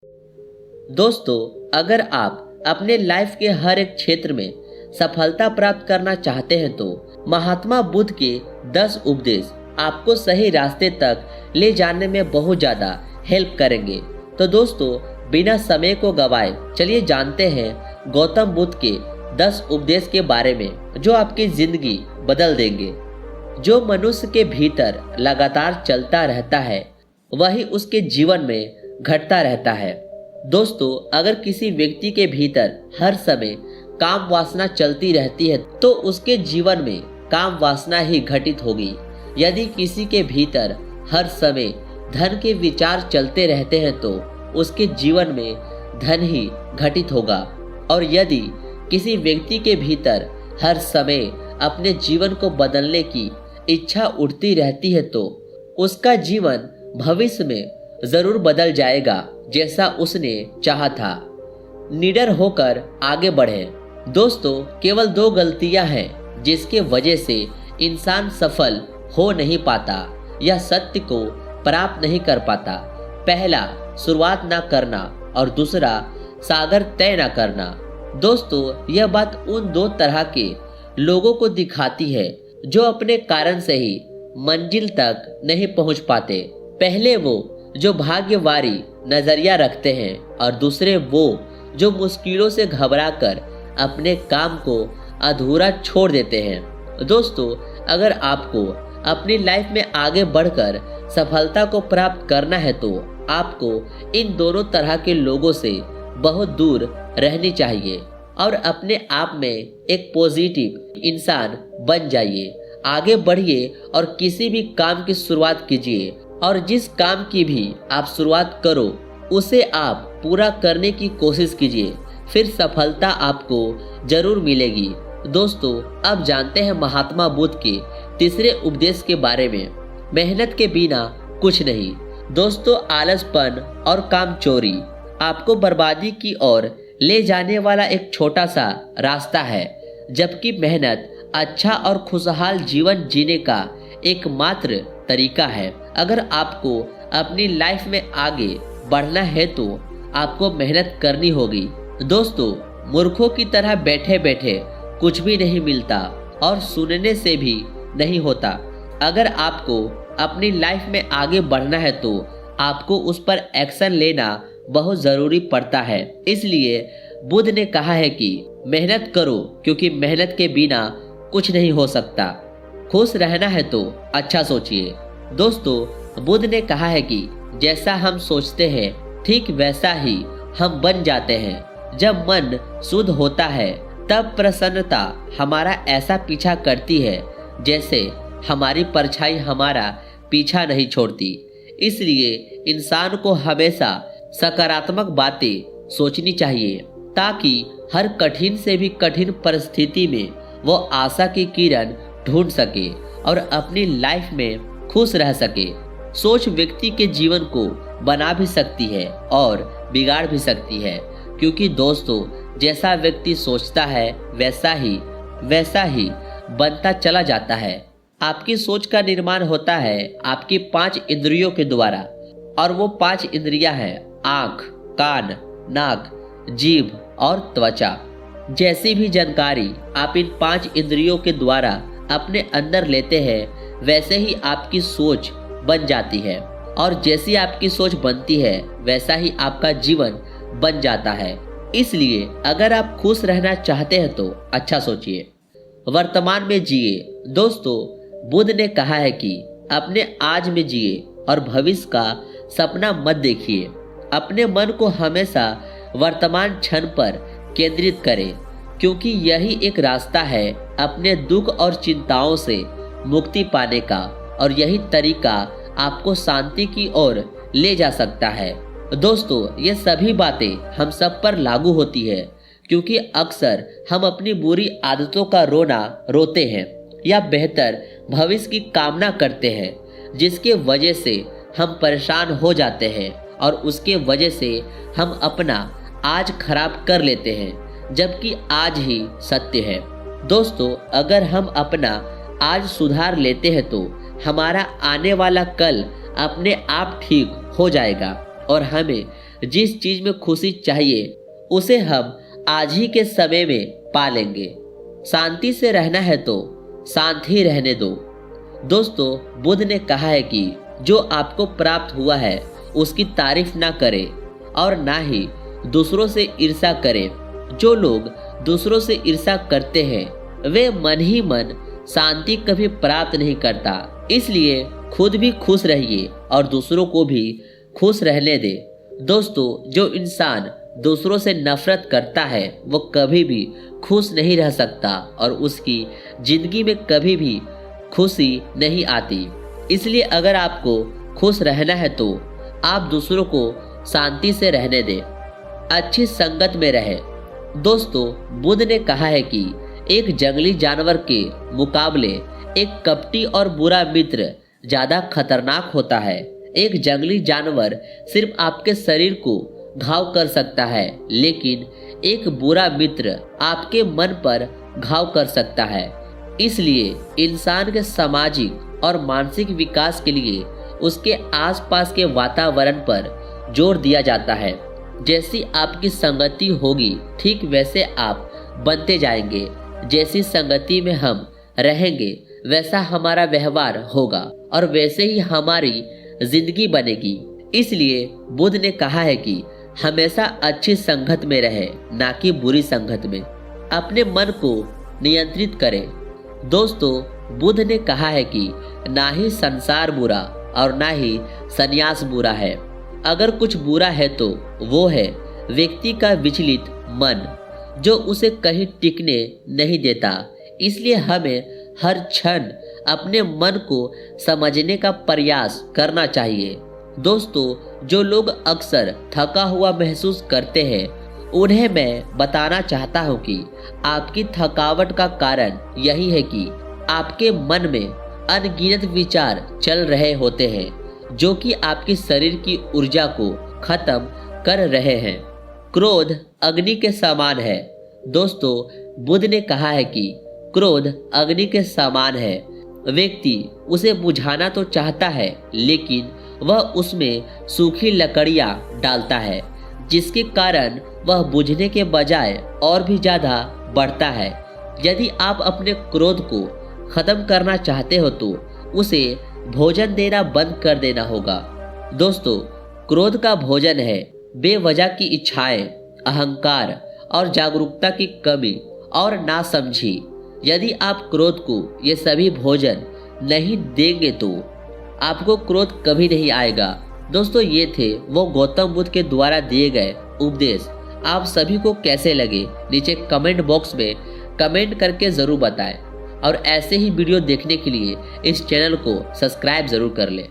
दोस्तों, अगर आप अपने लाइफ के हर एक क्षेत्र में सफलता प्राप्त करना चाहते हैं तो महात्मा बुद्ध के 10 उपदेश आपको सही रास्ते तक ले जाने में बहुत ज़्यादा हेल्प करेंगे। तो दोस्तों, बिना समय को गवाए चलिए जानते हैं गौतम बुद्ध के 10 उपदेश के बारे में जो आपकी ज़िंदगी बदल देंगे। जो मनुष्य के भीतर लगातार चलता रहता है वही उसके जीवन में घटता रहता है। दोस्तों, अगर किसी व्यक्ति के भीतर हर समय काम वासना चलती रहती है तो उसके जीवन में काम वासना ही घटित होगी। यदि किसी के भीतर हर समय धन के विचार चलते रहते हैं तो उसके जीवन में धन ही घटित होगा। और यदि किसी व्यक्ति के भीतर हर समय अपने जीवन को बदलने की इच्छा उठती रहती है तो उसका जीवन भविष्य में जरूर बदल जाएगा जैसा उसने चाहा था। निडर होकर आगे बढ़े। दोस्तों, केवल 2 गलतियां हैं जिसके वजह से इंसान सफल हो नहीं पाता या सत्य को प्राप्त नहीं कर पाता। पहला, शुरुआत ना करना और दूसरा, सागर तय ना करना। दोस्तों, यह बात उन 2 तरह के लोगों को दिखाती है जो अपने कारण से ही मंजिल तक नहीं पहुंच पाते। पहले वो जो भाग्यवारी नजरिया रखते हैं और दूसरे वो जो मुश्किलों से घबराकर अपने काम को अधूरा छोड़ देते हैं। दोस्तों, अगर आपको अपनी लाइफ में आगे बढ़कर सफलता को प्राप्त करना है तो आपको इन दोनों तरह के लोगों से बहुत दूर रहनी चाहिए और अपने आप में एक पॉजिटिव इंसान बन जाइए। आगे बढ़िए और किसी भी काम की शुरुआत कीजिए और जिस काम की भी आप शुरुआत करो उसे आप पूरा करने की कोशिश कीजिए, फिर सफलता आपको जरूर मिलेगी। दोस्तों, अब जानते हैं महात्मा बुद्ध के तीसरे उपदेश के बारे में। मेहनत के बिना कुछ नहीं। दोस्तों, आलसपन और कामचोरी आपको बर्बादी की ओर ले जाने वाला एक छोटा सा रास्ता है, जबकि मेहनत अच्छा और खुशहाल जीवन जीने का एकमात्र तरीका है। अगर आपको अपनी लाइफ में आगे बढ़ना है तो आपको मेहनत करनी होगी। दोस्तों, मूर्खों की तरह बैठे बैठे कुछ भी नहीं मिलता और सुनने से भी नहीं होता। अगर आपको अपनी लाइफ में आगे बढ़ना है तो आपको उस पर एक्शन लेना बहुत ज़रूरी पड़ता है। इसलिए बुद्ध ने कहा है कि मेहनत करो, क्योंकि मेहनत के बिना कुछ नहीं हो सकता। खुश रहना है तो अच्छा सोचिए। दोस्तों, बुद्ध ने कहा है कि जैसा हम सोचते हैं ठीक वैसा ही हम बन जाते हैं। जब मन शुद्ध होता है तब प्रसन्नता हमारा ऐसा पीछा करती है जैसे हमारी परछाई हमारा पीछा नहीं छोड़ती। इसलिए इंसान को हमेशा सकारात्मक बातें सोचनी चाहिए ताकि हर कठिन से भी कठिन परिस्थिति में वो आशा की किरण ढूंढ सके और अपनी लाइफ में खुश रह सके। सोच व्यक्ति के जीवन को बना भी सकती है और बिगाड़ भी सकती है, क्योंकि दोस्तों, जैसा व्यक्ति सोचता है वैसा ही बनता चला जाता है। आपकी सोच का निर्माण होता है आपकी 5 इंद्रियों के द्वारा, और वो 5 इंद्रियां हैं आँख, कान, नाक, जीभ और त्वचा। जैसी भी जानकारी आप इन 5 इंद्रियों के द्वारा अपने अंदर लेते हैं वैसे ही आपकी सोच बन जाती है, और जैसी आपकी सोच बनती है वैसा ही आपका जीवन बन जाता है। इसलिए अगर आप खुश रहना चाहते हैं तो अच्छा सोचिए, वर्तमान में जिए। दोस्तों, बुद्ध ने कहा है कि अपने आज में जिए और भविष्य का सपना मत देखिए। अपने मन को हमेशा वर्तमान क्षण पर केंद्रित करें, क्योंकि यही एक रास्ता है अपने दुख और चिंताओं से मुक्ति पाने का, और यही तरीका आपको शांति की ओर ले जा सकता है। दोस्तों, ये सभी बातें हम सब पर लागू होती है, क्योंकि अक्सर हम अपनी बुरी आदतों का रोना रोते हैं या बेहतर भविष्य की कामना करते हैं, जिसके वजह से हम परेशान हो जाते हैं और उसके वजह से हम अपना आज खराब कर लेते हैं, जबकि आज ही सत्य है। दोस्तों, अगर हम अपना आज सुधार लेते हैं तो हमारा आने वाला कल अपने आप ठीक हो जाएगा और हमें जिस चीज में खुशी चाहिए उसे हम आज ही के समय में पा लेंगे। शांति से रहना है तो शांत ही रहने दो। दोस्तों, बुद्ध ने कहा है कि जो आपको प्राप्त हुआ है उसकी तारीफ ना करें और ना ही दूसरों से ईर्ष्या करें। जो लोग दूसरों से ईर्ष्या करते हैं वे मन ही मन शांति कभी प्राप्त नहीं करता। इसलिए खुद भी खुश रहिए और दूसरों को भी खुश रहने दे। दोस्तों, जो इंसान दूसरों से नफरत करता है वो कभी भी खुश नहीं रह सकता और उसकी जिंदगी में कभी भी खुशी नहीं आती। इसलिए अगर आपको खुश रहना है तो आप दूसरों को शांति से रहने दें, अच्छी संगत में रहें। दोस्तों, बुद्ध ने कहा है कि एक जंगली जानवर के मुकाबले एक कपटी और बुरा मित्र ज्यादा खतरनाक होता है। एक जंगली जानवर सिर्फ आपके शरीर को घाव कर सकता है, लेकिन एक बुरा मित्र आपके मन पर घाव कर सकता है। इसलिए इंसान के सामाजिक और मानसिक विकास के लिए उसके आसपास के वातावरण पर जोर दिया जाता है। जैसी आपकी संगति होगी ठीक वैसे आप बनते जाएंगे। जैसी संगति में हम रहेंगे वैसा हमारा व्यवहार होगा और वैसे ही हमारी जिंदगी बनेगी। इसलिए बुद्ध ने कहा है कि हमेशा अच्छी संगत में रहे, ना कि बुरी संगत में। अपने मन को नियंत्रित करें। दोस्तों, बुद्ध ने कहा है कि ना ही संसार बुरा और ना ही संन्यास बुरा है। अगर कुछ बुरा है तो वो है व्यक्ति का विचलित मन, जो उसे कहीं टिकने नहीं देता। इसलिए हमें हर क्षण अपने मन को समझने का प्रयास करना चाहिए। दोस्तों, जो लोग अक्सर थका हुआ महसूस करते हैं उन्हें मैं बताना चाहता हूं कि आपकी थकावट का कारण यही है कि आपके मन में अनगिनत विचार चल रहे होते हैं जो कि आपकी शरीर की ऊर्जा को खत्म कर रहे हैं। क्रोध अग्नि के समान है। दोस्तों, बुद्ध ने कहा है कि क्रोध अग्नि के समान है। व्यक्ति उसे बुझाना तो चाहता है लेकिन वह उसमें सूखी लकड़ियां डालता है, जिसके कारण वह बुझने के बजाय और भी ज्यादा बढ़ता है। यदि आप अपने क्रोध को खत्म करना चाहते हो तो उसे भोजन देना बंद कर देना होगा। दोस्तों, क्रोध का भोजन है बेवजह की इच्छाएं, अहंकार और जागरूकता की कमी और नासमझी। यदि आप क्रोध को ये सभी भोजन नहीं देंगे तो आपको क्रोध कभी नहीं आएगा। दोस्तों, ये थे वो गौतम बुद्ध के द्वारा दिए गए उपदेश। आप सभी को कैसे लगे नीचे कमेंट बॉक्स में कमेंट करके ज़रूर बताएं और ऐसे ही वीडियो देखने के लिए इस चैनल को सब्सक्राइब ज़रूर कर लें।